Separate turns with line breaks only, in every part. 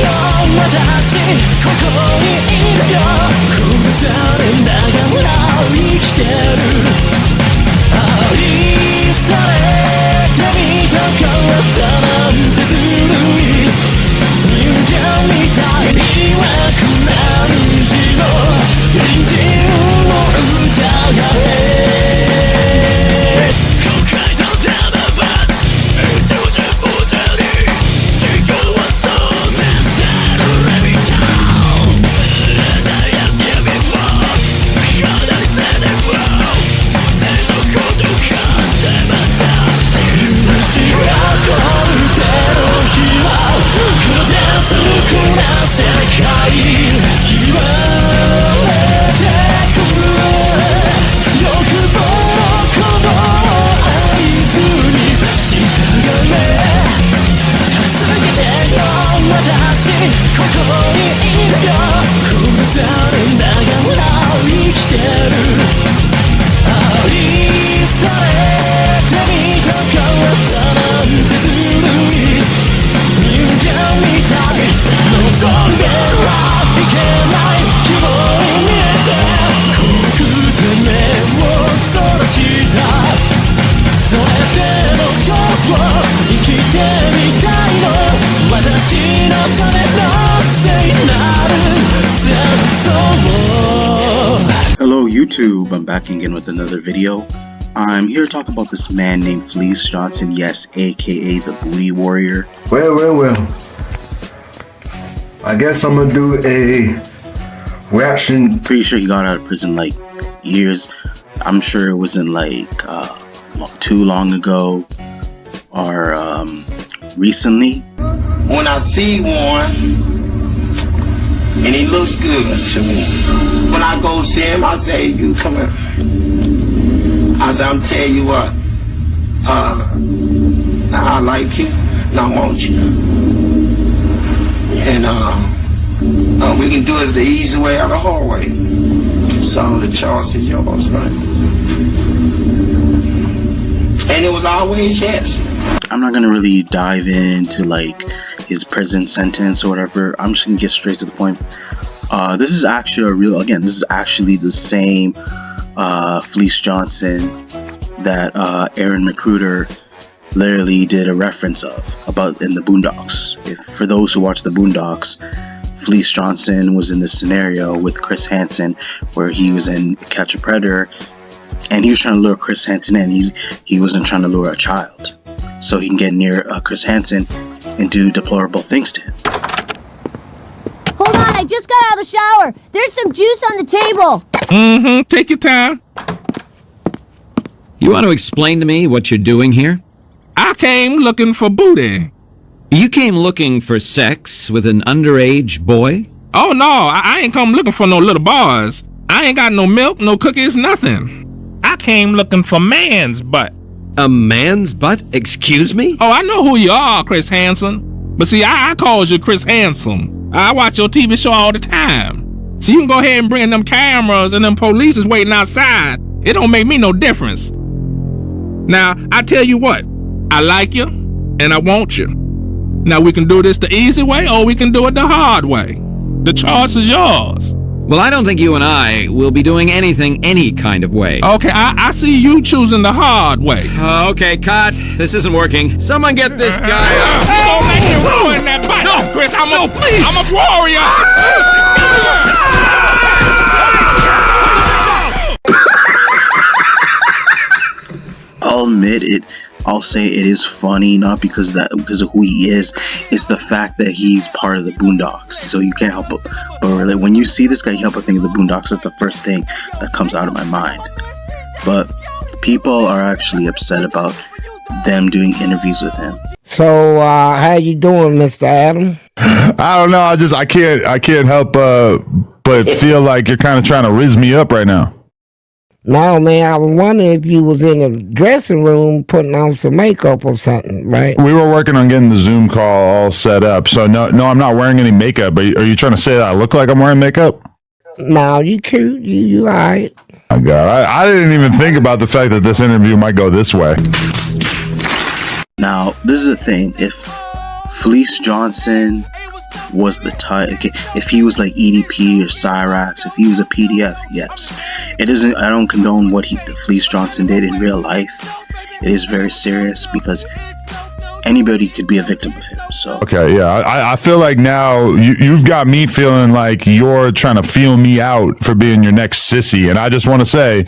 よ私ここにいるよ殺されながら生きてる愛されてみたかったなんてずるい人間みたいにはくらんじろ隣人を疑え後悔とただば人じゃ不着に思考はそうでしたLet me down Let I am here before Beyond I said it wrong せのことかせまたしがこんでの日は黒で少な世界言われてくる欲望のこの合図に従え助けてよ私ここにいるよ殺されながら生きてる愛されてみたかったなんてずるい人間みたい望んではいけない希望に見えて怖くて目をそらしたそれでも今日を生きてみたいの私のための聖なる戦争
Hello YouTube, I'm back again with another video. I'm here to talk about this man named Fleece Johnson, yes, A.K.A. the Booty Warrior.
Well. I guess I'm gonna do a reaction.
Pretty sure he got out of prison like years. I'm sure it wasn't like too long ago or recently.
When I see one and he looks good to me, when I go see him, I say, you come here. I say, I'm telling you what, I like you and I want you. And we can do it the easy way or the hard way. So the choice is yours, right? And it was always yes.
I'm not gonna really dive into like his prison sentence or whatever. I'm just gonna get straight to the point. This is actually this is actually the same Fleece Johnson that Aaron McGruder literally did a reference about in the Boondocks. For those who watch the Boondocks, Fleece Johnson was in this scenario with Chris Hansen where he was in Catch a Predator and he was trying to lure Chris Hansen in. He wasn't trying to lure a child so he can get near Chris Hansen and do deplorable things to him.
Hold on, I just got out of the shower. There's some juice on the table.
Take your time.
You want to explain to me what you're doing here?
I came looking for booty.
You came looking for sex with an underage boy?
Oh no, I ain't come looking for no little boys. I ain't got no milk, no cookies, nothing. I came looking for man's butt.
A man's butt? Excuse me?
Oh, I know who you are, Chris Hansen. But see, I calls you Chris Handsome. I watch your TV show all the time. So you can go ahead and bring them cameras and them police is waiting outside. It don't make me no difference. Now, I tell you what, I like you and I want you. Now we can do this the easy way or we can do it the hard way. The choice is yours.
Well, I don't think you and I will be doing anything any kind of way.
Okay, I see you choosing the hard way.
Okay, cut. This isn't working. Someone get this guy out.
Don't make me ruin that bite.
No,
Chris,
please.
I'm a warrior.
I'll admit it. I'll say it is funny, not because of who he is. It's the fact that he's part of the Boondocks. So you can't help but really, when you see this guy, you can't help but think of the Boondocks. That's the first thing that comes out of my mind. But people are actually upset about them doing interviews with him.
So how you doing, Mr. Adam?
I don't know. I can't help but feel like you're kind of trying to rizz me up right now.
No, man, I was wondering if you was in the dressing room putting on some makeup or something, right?
We were working on getting the Zoom call all set up. So no, I'm not wearing any makeup. Are you trying to say that I look like I'm wearing makeup?
No, you cute. You all right.
Oh, God. I didn't even think about the fact that this interview might go this way.
Now, this is the thing. If Fleece Johnson was the type. Okay, if he was like EDP or Cyrax, if he was a PDF, yes. It isn't. I don't condone what Fleece Johnson did in real life. It is very serious because anybody could be a victim of him. So
Okay, yeah, I feel like now you've got me feeling like you're trying to feel me out for being your next sissy, and I just want to say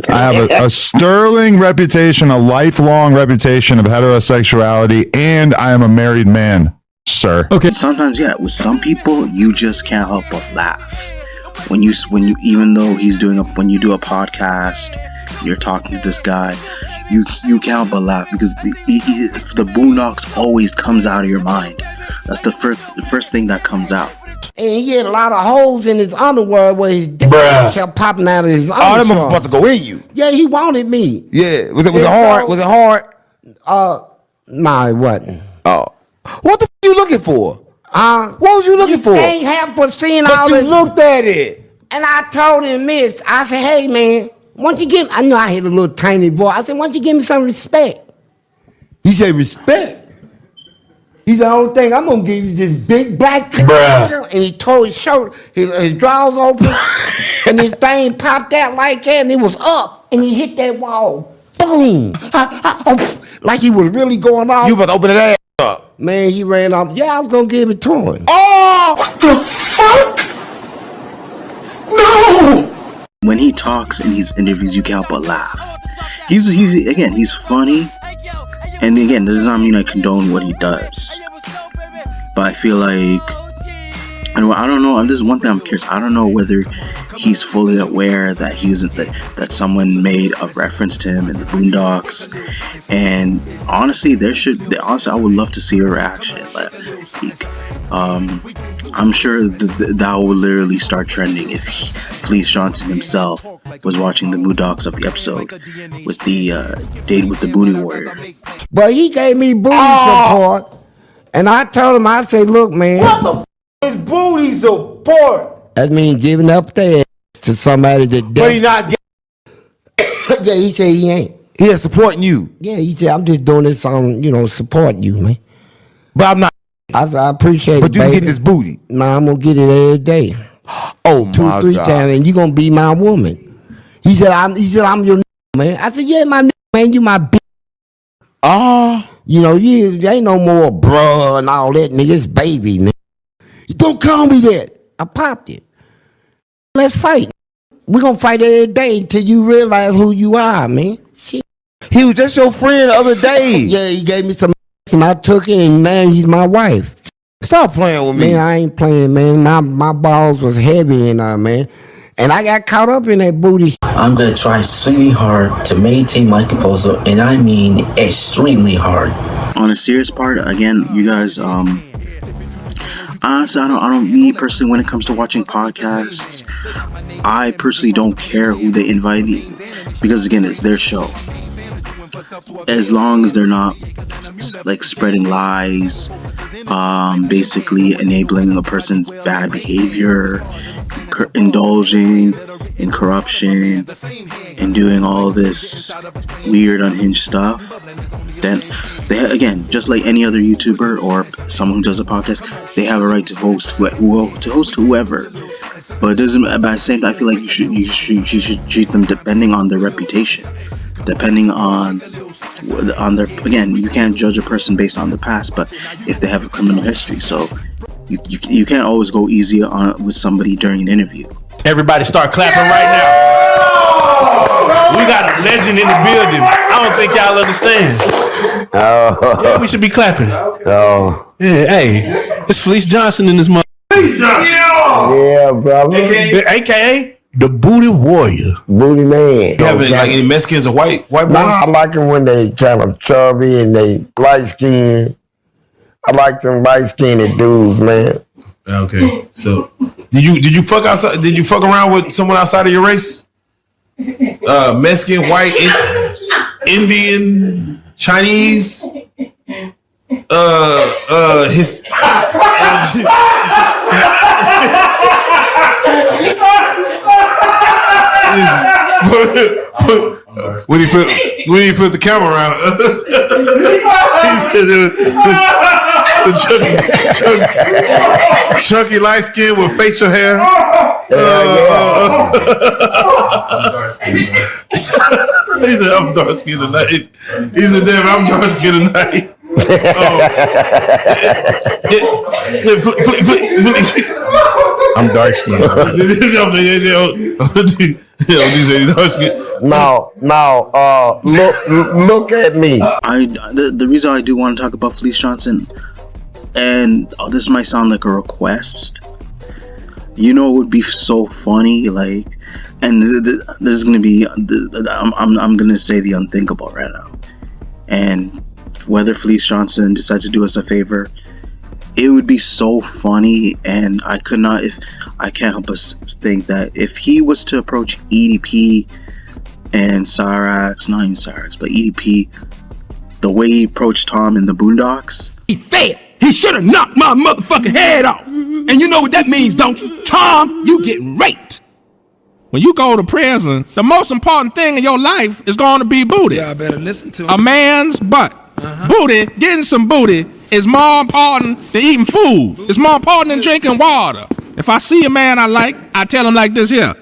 I have a sterling reputation, a lifelong reputation of heterosexuality, and I am a married man, sir.
okay. Sometimes, yeah, with some people, you just can't help but laugh when you even though when you do a podcast, you're talking to this guy. You can't help but laugh because the Boondocks always comes out of your mind. That's the first thing that comes out.
And he had a lot of holes in his underwear where his dick kept popping out of his underwear.
All them motherfuckers about to go in you.
Yeah, he wanted me.
Yeah. Was it hard? Was it hard?
Nah, it wasn't.
Oh. What the f you looking for? What was you looking for?
You can't help but seeing
But
all
you
this.
looked at it.
And I told him, miss, I said, hey, man, why don't you give me, I know I had a little tiny voice. I said, why don't you give me some respect?
He said respect. He said, the only thing I'm going to give you this big black
And he tore his shirt, his drawers open, and his thing popped out like that, and it was up, and he hit that wall. Boom! Like he was really going off.
You about to open that ass up.
Man, he ran off. Yeah, I was going to give it to him.
Oh! What the fuck? No!
When he talks in these interviews, you can't help but laugh. He's funny, and again, this does not mean I condone what he does, but I feel like I don't know. This is one thing I'm curious. I don't know whether he's fully aware that that someone made a reference to him in the Boondocks, and honestly, I would love to see a reaction. I'm sure that would literally start trending if Fleece Johnson himself was watching the Boondocks of the episode with the date with the Booty Warrior.
But he gave me booty support, and I told him, I said, look, man.
What the f is booty support?
That means giving up their ass to somebody that
But he's not
Yeah, he said he ain't.
He is supporting you.
Yeah, he said, I'm just doing this on, supporting you, man.
But I'm not.
I said, I appreciate
But
it,
you can
baby.
get this booty.
Nah, I'm going to get it every day.
Oh, my
2-3
God.
times, and you going to be my woman. He said, I'm your man. I said, yeah, my man, you my bitch. You ain't no more bruh and all that, nigga. It's baby, man. You don't call me that. I popped it. Let's fight. We're going to fight every day until you realize who you are, man. Shit.
He was just your friend the other day.
Yeah, he gave me some and I took it, and now he's my wife.
Stop playing with me.
Man, I ain't playing, man. My balls was heavy and man. And I got caught up in that booty.
I'm gonna try extremely hard to maintain my composure, and I mean extremely hard.
On a serious part, again, you guys, honestly, me personally, when it comes to watching podcasts, I personally don't care who they invite, because again, it's their show. As long as they're not like spreading lies, basically enabling a person's bad behavior, indulging in corruption, and doing all this weird unhinged stuff, then again, just like any other YouTuber or someone who does a podcast, they have a right to host whoever. But it doesn't. But at the same time, I feel like you should treat them depending on their reputation, depending on their. Again, you can't judge a person based on the past, but if they have a criminal history, so you can't always go easy on with somebody during an interview.
Everybody start clapping right now. We got a legend in the building. I don't think y'all understand. Yeah, we should be clapping. Yeah, hey, it's Fleece Johnson in this mother.
Yeah, brother.
A.K.A. the Booty Warrior.
Booty man.
You have like any Mexicans or white boys?
Nah, I like them when they kind of chubby and they light skinned. I like them light skinned dudes, man.
Okay, so did you fuck outside? Did you fuck around with someone outside of your race? Mexican, white, Indian, Chinese, his. When he put the camera around, Chunky light skin with facial hair. He said, I'm dark skinned tonight. He said, damn, I'm dark skinned tonight.
I'm dark skinned.
Now, look at me.
The reason I do want to talk about Fleece Johnson, and this might sound like a request. You know, it would be so funny, like, and this is gonna be, I'm gonna say the unthinkable right now, and whether Fleece Johnson decides to do us a favor, it would be so funny, and I can't help but think that if he was to approach EDP and Cyrax, not even Cyrax, but EDP, the way he approached Tom in the Boondocks,
He failed. He should have knocked my motherfucking head off. And you know what that means, don't you? Tom, you getting raped.
When you go to prison, the most important thing in your life is going to be booty.
Y'all better listen to him.
A man's butt. Booty, getting some booty is more important than eating food. It's more important than drinking water. If I see a man I like, I tell him like this here.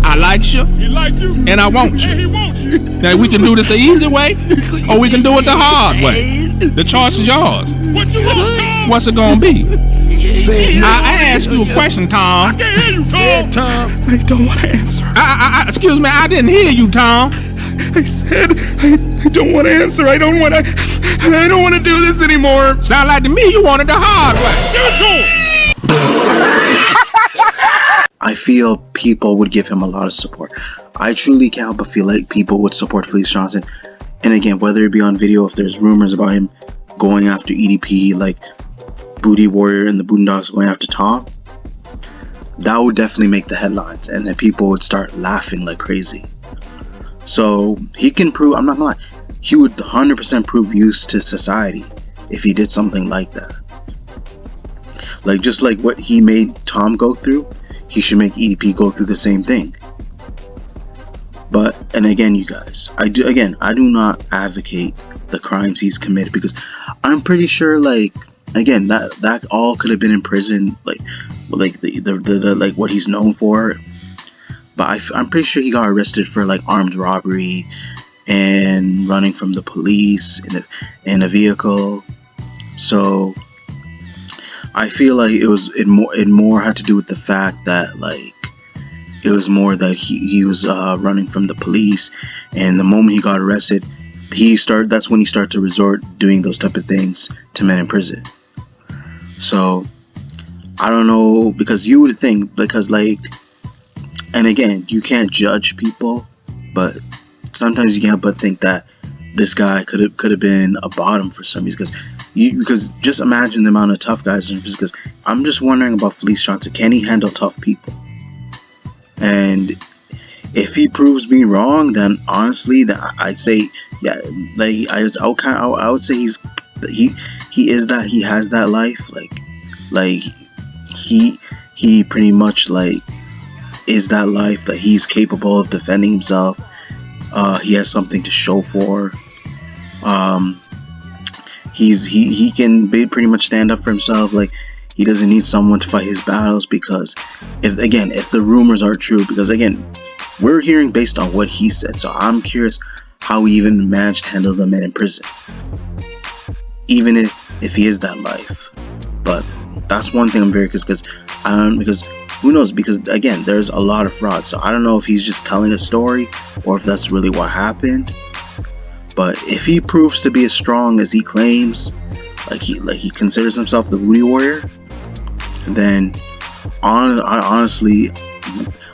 I like you, and I want you. Now we can do this the easy way, or we can do it the hard way. The choice is yours. What you want, Tom? What's it gonna be? I asked you a question, Tom. I can't hear you, Tom.
I don't want to answer.
Excuse me, I didn't hear you, Tom.
I said I don't want to answer. I don't want to do this anymore.
Sound like to me you wanted the hard way. Give it to him.
I feel people would give him a lot of support. I truly can't help but feel like people would support Fleece Johnson. And again, whether it be on video, if there's rumors about him going after EDP, like Booty Warrior and the Boondocks going after Tom, that would definitely make the headlines, and then people would start laughing like crazy. So he can prove, I'm not gonna lie, he would 100% prove use to society if he did something like that. Like, just like what he made Tom go through, he should make EDP go through the same thing. But, and again, you guys, I do not advocate the crimes he's committed, because I'm pretty sure, like, again, that all could have been in prison, like the like what he's known for. But I'm pretty sure he got arrested for like armed robbery and running from the police in a vehicle. So I feel like it more had to do with the fact that, like, it was more that he was running from the police, and the moment he got arrested, that's when he started to resort doing those type of things to men in prison. So I don't know, because you would think, because, like, and again, you can't judge people, but sometimes you can't but think that this guy could have been a bottom for some reason, because just imagine the amount of tough guys, because I'm just wondering about Fleece Johnson. Can he handle tough people? And if he proves me wrong, then honestly, I'd say, yeah, like I would say he has that life, like he pretty much, like, is that life that he's capable of defending himself. He has something to show for. He can pretty much stand up for himself. Like, he doesn't need someone to fight his battles, because if the rumors are true, because again, we're hearing based on what he said, so I'm curious how he even managed to handle the men in prison, even if he is that life. But that's one thing I'm very curious, because who knows, because again, there's a lot of fraud, so I don't know if he's just telling a story or if that's really what happened. But if he proves to be as strong as he claims, like he considers himself the Booty Warrior, then honestly,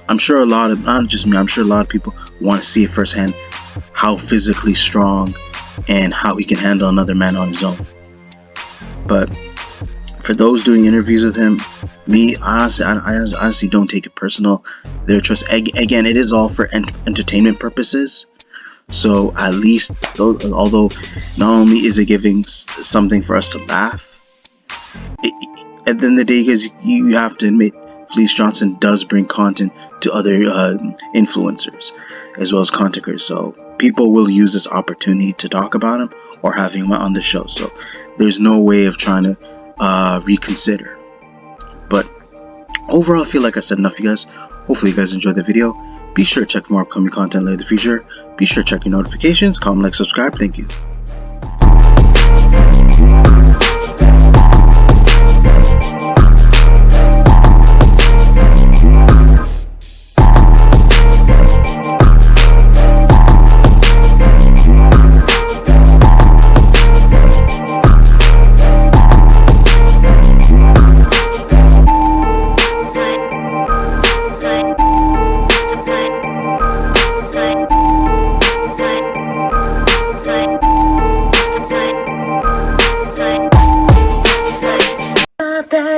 I'm sure a lot of, not just me, I'm sure a lot of people want to see it firsthand, how physically strong and how he can handle another man on his own. But for those doing interviews with him, me, I honestly don't take it personal. Their choice. Again, it is all for entertainment purposes. So at least, although not only is it giving something for us to laugh, at the end of the day, because you have to admit, Fleece Johnson does bring content to other influencers as well as content creators. So people will use this opportunity to talk about him or having him on the show. So there's no way of trying to reconsider. But overall, I feel like I said enough, you guys. Hopefully you guys enjoyed the video. Be sure to check for more upcoming content later in the future. Be sure to check your notifications, comment, like, subscribe. Thank you.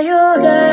yoga